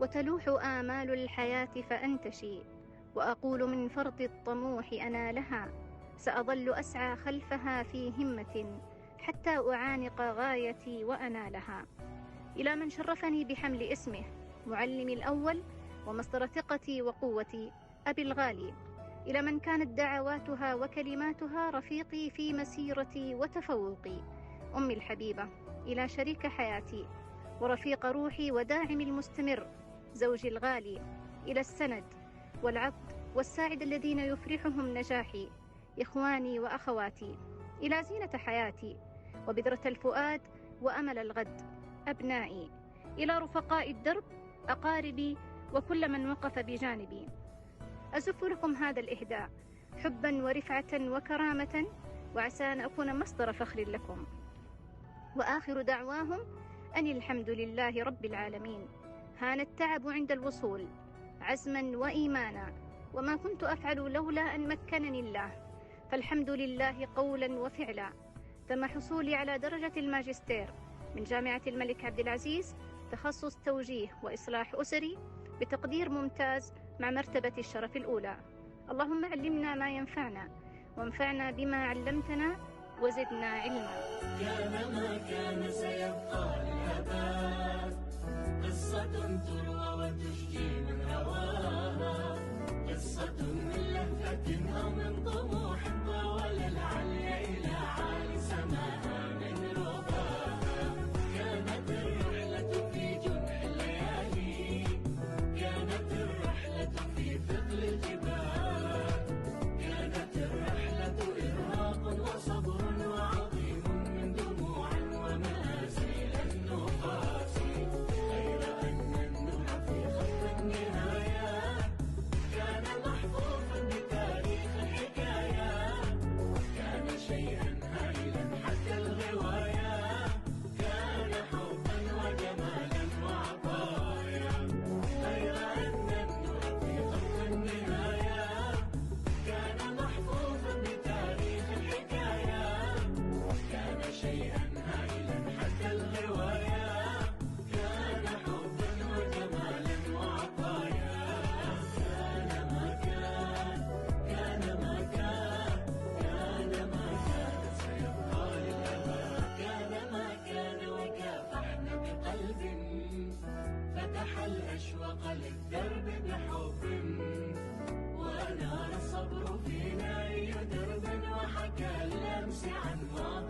وتلوح آمال الحياة فأنتشي، وأقول من فرط الطموح أنالها سأظل أسعى خلفها في همة حتى أعانق غايتي وأنالها. إلى من شرفني بحمل اسمه معلمي الأول ومصدر ثقتي وقوتي أبي الغالي، إلى من كانت دعواتها وكلماتها رفيقي في مسيرتي وتفوقي، أمي الحبيبة، إلى شريك حياتي ورفيق روحي وداعمي المستمر زوجي الغالي، إلى السند والعضد والساعد الذين يفرحهم نجاحي إخواني وأخواتي، إلى زينة حياتي وبذرة الفؤاد وأمل الغد أبنائي، إلى رفقاء الدرب أقاربي وكل من وقف بجانبي. أزف لكم هذا الإهداء حبا ورفعة وكرامة، وعسى أن أكون مصدر فخر لكم. وآخر دعواهم أن الحمد لله رب العالمين، هان التعب عند الوصول عزما وإيمانا، وما كنت أفعل لولا أن مكنني الله، فالحمد لله قولا وفعلا. تم حصولي على درجة الماجستير من جامعة الملك عبد العزيز، تخصص توجيه وإصلاح أسري، بتقدير ممتاز مع مرتبة الشرف الأولى. اللهم علمنا ما ينفعنا وانفعنا بما علمتنا وزدنا علما. كان ما كان سيبقى للأبد، قصة تروى وتشجي من هواها، قصة من لهفة أو من طموح طول العلي إلى عالي سماها من رباها. كانت الرحلة في جمع الليالي، كانت الرحلة في ثقل الجبال، كانت الرحلة إرهاق وصبر وعظيم من دموع ومآسي لن نقاسي، غير أن النور في خط النهايات كان محفوظا بتاريخ الحكايات، كان شيئا هائلا حتى الغوايات، كان حبا وجمالا وعطايا، غير أن النور في خط النهايات كان محفوظا بتاريخ الحكايات، كان شيئا هائلا حتى الغوايات، كان حبا وجمالا وعطايا. كان ما كان، كان ما كان، كان ما كان سيبقى للأبد، كان ما كان وكافحنا بقلب فتح الأشواق للدرب بحب، وأنار الصبر فينا أي درب وحكى اللمس عن ماضي